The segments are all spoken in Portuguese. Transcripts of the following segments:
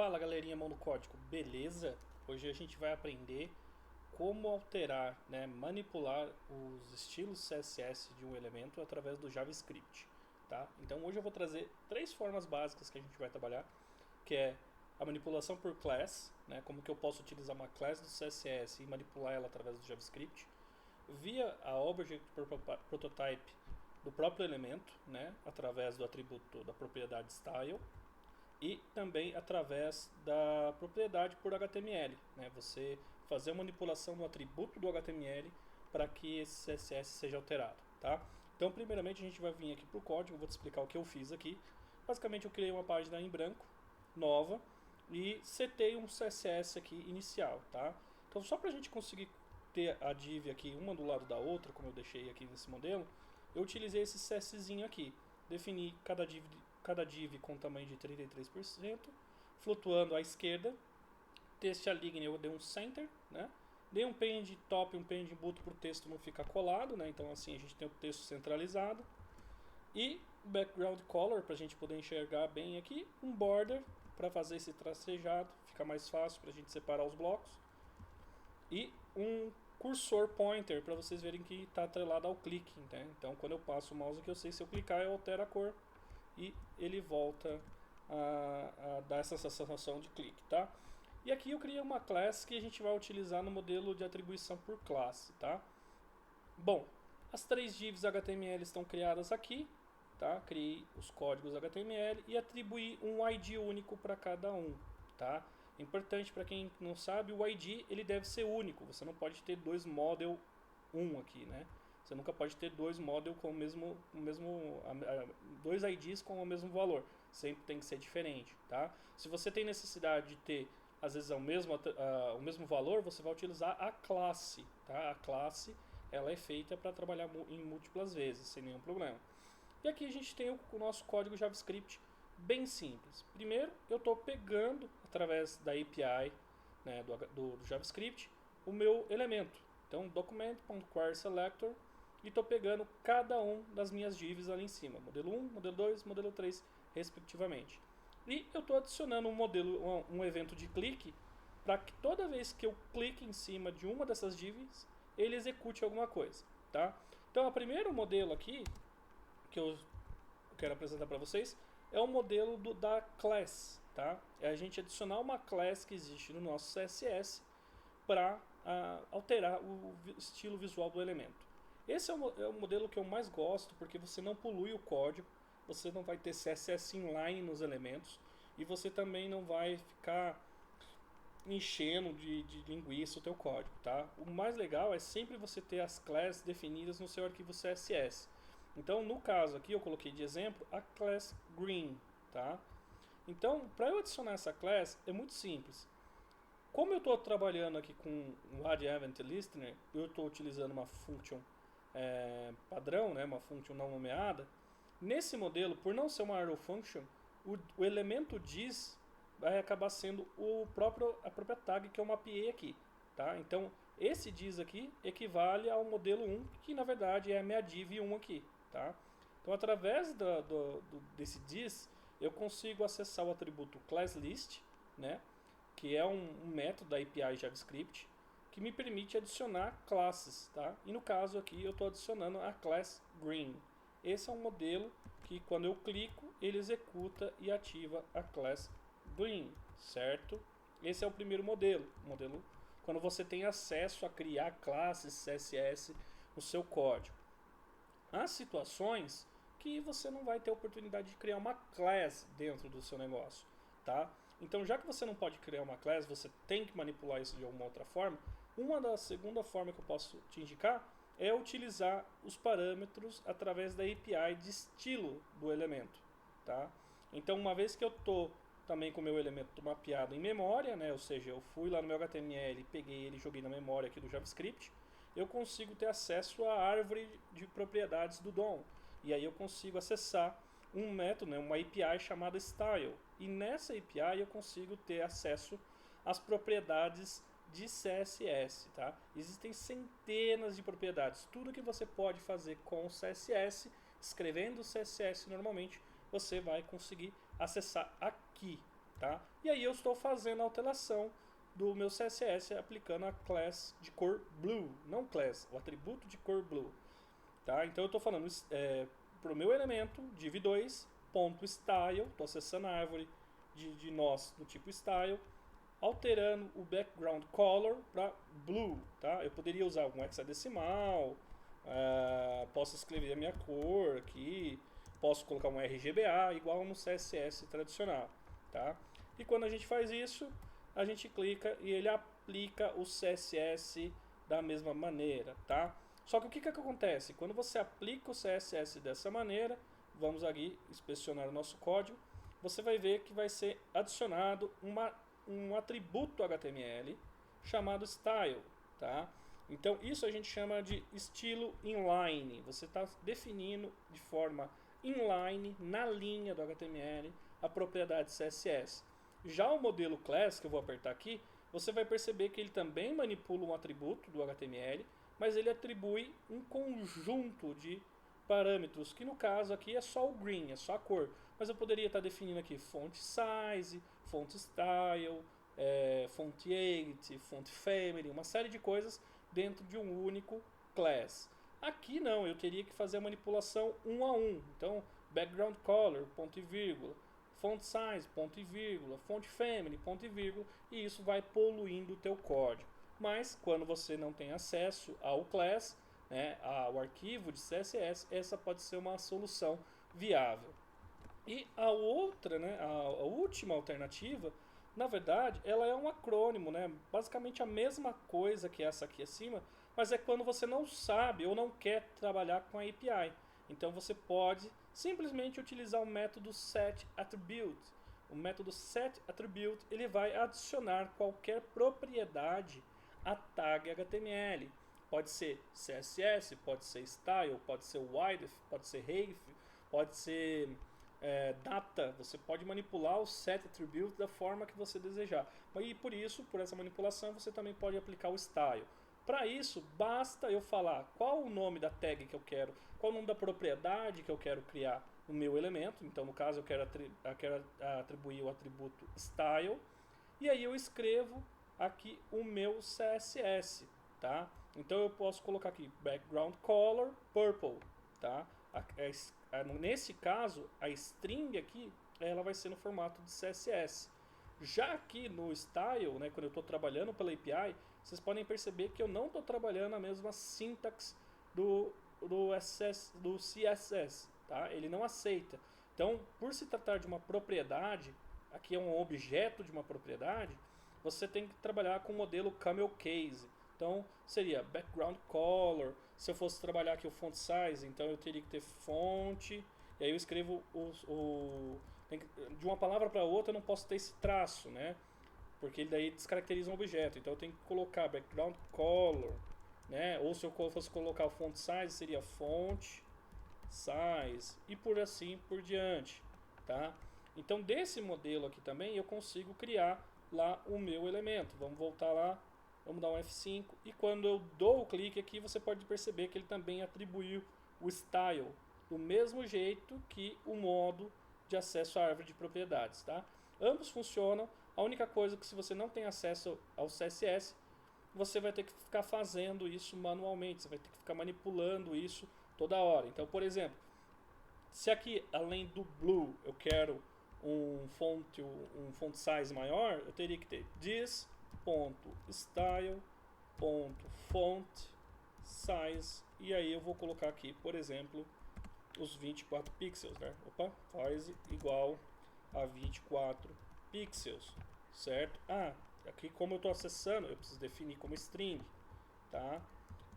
Fala galerinha mão no código, beleza? Hoje a gente vai aprender como alterar, manipular os estilos CSS de um elemento através do JavaScript, tá? Então hoje eu vou trazer três formas básicas que a gente vai trabalhar, que é a manipulação por class, como que eu posso utilizar uma class do CSS e manipular ela através do JavaScript, via a Object Prototype do próprio elemento, através do atributo da propriedade style, e também através da propriedade por HTML, você fazer a manipulação do atributo do HTML para que esse CSS seja alterado, tá? Então, primeiramente a gente vai vir aqui para o código, vou te explicar o que eu fiz aqui. Basicamente eu criei uma página em branco, nova, e setei um CSS aqui inicial, tá? Então, só para a gente conseguir ter a div aqui uma do lado da outra, como eu deixei aqui nesse modelo, eu utilizei esse CSSzinho aqui, defini cada div com tamanho de 33%, flutuando à esquerda, texto align eu dei um center, dei um pend top e um pend boot para o texto não ficar colado, então assim a gente tem o texto centralizado, e background color para a gente poder enxergar bem aqui, um border para fazer esse tracejado, fica mais fácil para a gente separar os blocos, e um cursor pointer para vocês verem que está atrelado ao clique, então quando eu passo o mouse aqui eu sei se eu clicar eu altero a cor e ele volta a dar essa sensação de clique, tá? E aqui eu criei uma classe que a gente vai utilizar no modelo de atribuição por classe, tá? Bom, as três divs HTML estão criadas aqui, tá? Criei os códigos HTML e atribuí um ID único para cada um, tá? É importante para quem não sabe, o ID ele deve ser único, você não pode ter dois model 1 aqui, Você nunca pode ter dois model com dois IDs com o mesmo valor. Sempre tem que ser diferente, tá? Se você tem necessidade de ter, às vezes, o mesmo valor, você vai utilizar a classe, tá? A classe, ela é feita para trabalhar em múltiplas vezes, sem nenhum problema. E aqui a gente tem o nosso código JavaScript bem simples. Primeiro, eu estou pegando, através da API do JavaScript, o meu elemento. Então, document.querySelector, e estou pegando cada um das minhas divs ali em cima, modelo 1, modelo 2, modelo 3, respectivamente. E eu estou adicionando um evento de clique para que toda vez que eu clique em cima de uma dessas divs, ele execute alguma coisa, tá? Então, o primeiro modelo aqui que eu quero apresentar para vocês é o modelo da class, tá? É a gente adicionar uma class que existe no nosso CSS para alterar o estilo visual do elemento. Esse é o modelo que eu mais gosto, porque você não polui o código, você não vai ter CSS inline nos elementos, e você também não vai ficar enchendo de linguiça o teu código, tá? O mais legal é sempre você ter as classes definidas no seu arquivo CSS. Então, no caso aqui, eu coloquei de exemplo a class green, tá? Então, para eu adicionar essa class, é muito simples. Como eu estou trabalhando aqui com o Add Event Listener, eu estou utilizando uma function padrão, uma function não nomeada. Nesse modelo, por não ser uma arrow function, o elemento diz vai acabar sendo a própria tag que eu mapeei aqui, tá? Então, esse diz aqui equivale ao modelo 1, que na verdade é a minha div 1 aqui, tá? Então, através desse diz, eu consigo acessar o atributo classList, que é um método da API JavaScript, que me permite adicionar classes, tá? E no caso aqui eu estou adicionando a class green. Esse é um modelo que quando eu clico, ele executa e ativa a class green, certo? Esse é o primeiro modelo. Quando você tem acesso a criar classes CSS no seu código. Há situações que você não vai ter a oportunidade de criar uma class dentro do seu negócio, tá? Então, já que você não pode criar uma class, você tem que manipular isso de alguma outra forma. Uma segunda forma que eu posso te indicar é utilizar os parâmetros através da API de estilo do elemento, tá? Então, uma vez que eu estou também com o meu elemento mapeado em memória, ou seja, eu fui lá no meu HTML, peguei ele e joguei na memória aqui do JavaScript, eu consigo ter acesso à árvore de propriedades do DOM. E aí eu consigo acessar um método, uma API chamada Style. E nessa API eu consigo ter acesso às propriedades de CSS, tá? Existem centenas de propriedades. Tudo que você pode fazer com o CSS, escrevendo o CSS normalmente, você vai conseguir acessar aqui, tá? E aí eu estou fazendo a alteração do meu CSS aplicando a class de cor blue, não class, o atributo de cor blue, tá? Então eu estou falando para o meu elemento div2 ponto style, estou acessando a árvore de nós do tipo style, alterando o background color para blue, tá? Eu poderia usar algum hexadecimal, posso escrever a minha cor aqui, posso colocar um RGBA igual no CSS tradicional, tá? E quando a gente faz isso, a gente clica e ele aplica o CSS da mesma maneira, tá? Só que o que acontece? Quando você aplica o CSS dessa maneira, vamos aqui inspecionar o nosso código, você vai ver que vai ser adicionado um atributo HTML chamado style, tá? Então isso a gente chama de estilo inline. Você está definindo de forma inline, na linha do HTML, a propriedade CSS. Já o modelo class, que eu vou apertar aqui, você vai perceber que ele também manipula um atributo do HTML, mas ele atribui um conjunto de parâmetros, que no caso aqui é só o green, é só a cor. Mas eu poderia estar definindo aqui font size, font style, font weight, font family, uma série de coisas dentro de um único class. Aqui não, eu teria que fazer a manipulação um a um. Então, background color, ponto e vírgula, font size, ponto e vírgula, font family, ponto e vírgula, e isso vai poluindo o teu código. Mas quando você não tem acesso ao class, né, ao arquivo de CSS, essa pode ser uma solução viável. E a outra, né, a última alternativa, na verdade, ela é um acrônimo, né? Basicamente a mesma coisa que essa aqui acima, mas é quando você não sabe ou não quer trabalhar com a API. Então você pode simplesmente utilizar o método setAttribute. O método setAttribute ele vai adicionar qualquer propriedade à tag HTML. Pode ser CSS, pode ser style, pode ser width, pode ser height, pode ser data. Você pode manipular o setAttribute da forma que você desejar. E por isso, por essa manipulação, você também pode aplicar o style. Para isso, basta eu falar qual o nome da tag que eu quero, qual o nome da propriedade que eu quero criar no meu elemento. Então, no caso, eu quero atribuir o atributo style. E aí eu escrevo aqui o meu CSS, tá? Então eu posso colocar aqui background color purple, tá? Nesse caso, a string aqui, ela vai ser no formato de CSS. Já aqui no style, né, quando eu estou trabalhando pela API, vocês podem perceber que eu não estou trabalhando a mesma sintaxe do CSS, tá? Ele não aceita. Então, por se tratar de uma propriedade, aqui é um objeto de uma propriedade, você tem que trabalhar com o modelo camel case. Então, seria background color. Se eu fosse trabalhar aqui o font size, então eu teria que ter fonte. E aí eu escrevo de uma palavra para outra eu não posso ter esse traço, né? Porque ele daí descaracteriza um objeto. Então eu tenho que colocar background color, né? Ou se eu fosse colocar o font size, seria font size e por assim por diante, tá? Então desse modelo aqui também eu consigo criar lá o meu elemento. Vamos voltar lá. Vamos dar um F5 e quando eu dou o clique aqui você pode perceber que ele também atribuiu o style do mesmo jeito que o modo de acesso à árvore de propriedades, tá? Ambos funcionam, a única coisa é que se você não tem acesso ao CSS, você vai ter que ficar fazendo isso manualmente, você vai ter que ficar manipulando isso toda hora. Então, por exemplo, se aqui além do blue eu quero um font size maior, eu teria que ter this.style.font size e aí eu vou colocar aqui, por exemplo, os 24 pixels, né? Opa, faz igual a 24 pixels, certo? Aqui como eu estou acessando, eu preciso definir como string, tá?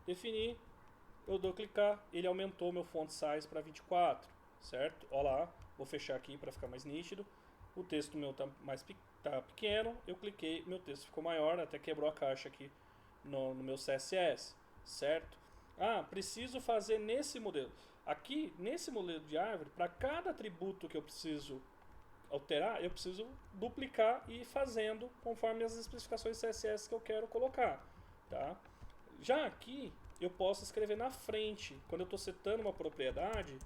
Definir, eu dou clicar, ele aumentou meu font size para 24, certo? Olha lá, vou fechar aqui para ficar mais nítido. O texto meu tá pequeno, eu cliquei, meu texto ficou maior, até quebrou a caixa aqui no meu CSS, certo? Preciso fazer nesse modelo. Aqui, nesse modelo de árvore, para cada atributo que eu preciso alterar, eu preciso duplicar e ir fazendo conforme as especificações CSS que eu quero colocar, tá? Já aqui, eu posso escrever na frente, quando eu estou setando uma propriedade,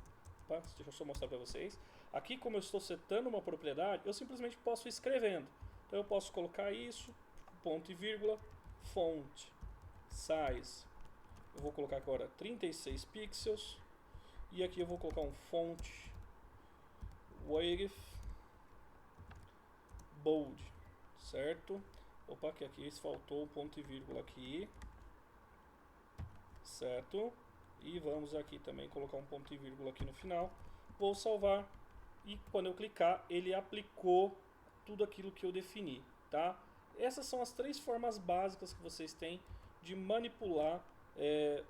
deixa eu só mostrar para vocês. Aqui, como eu estou setando uma propriedade, eu simplesmente posso ir escrevendo. Então eu posso colocar isso, ponto e vírgula, font, size. Eu vou colocar agora 36 pixels. E aqui eu vou colocar um font width bold, certo? Opa, que aqui faltou um ponto e vírgula aqui, certo? E vamos aqui também colocar um ponto e vírgula aqui no final. Vou salvar e quando eu clicar ele aplicou tudo aquilo que eu defini, tá? Essas são as 3 formas básicas que vocês têm de manipular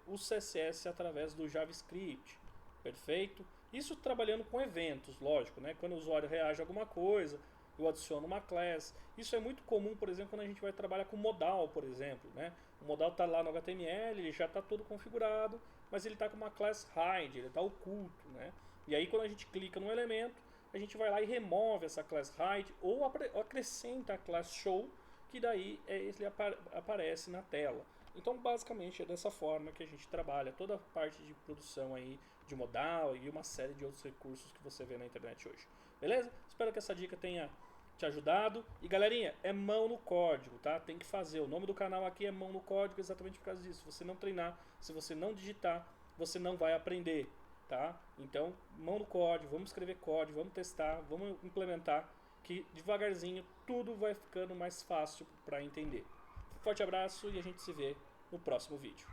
o CSS através do JavaScript. Perfeito? Isso trabalhando com eventos, lógico, né? Quando o usuário reage a alguma coisa, eu adiciono uma class. Isso é muito comum, por exemplo, quando a gente vai trabalhar com modal, por exemplo, né? O modal está lá no HTML, ele já está todo configurado, mas ele está com uma class hide, ele está oculto, né? E aí quando a gente clica no elemento, a gente vai lá e remove essa class hide ou acrescenta a class show, que daí ele aparece na tela. Então, basicamente, é dessa forma que a gente trabalha toda a parte de produção aí de modal e uma série de outros recursos que você vê na internet hoje. Beleza? Espero que essa dica tenha te ajudado. E, galerinha, é mão no código, tá? Tem que fazer. O nome do canal aqui é mão no código exatamente por causa disso. Se você não treinar, se você não digitar, você não vai aprender, tá? Então, mão no código, vamos escrever código, vamos testar, vamos implementar, que devagarzinho tudo vai ficando mais fácil para entender. Forte abraço e a gente se vê no próximo vídeo.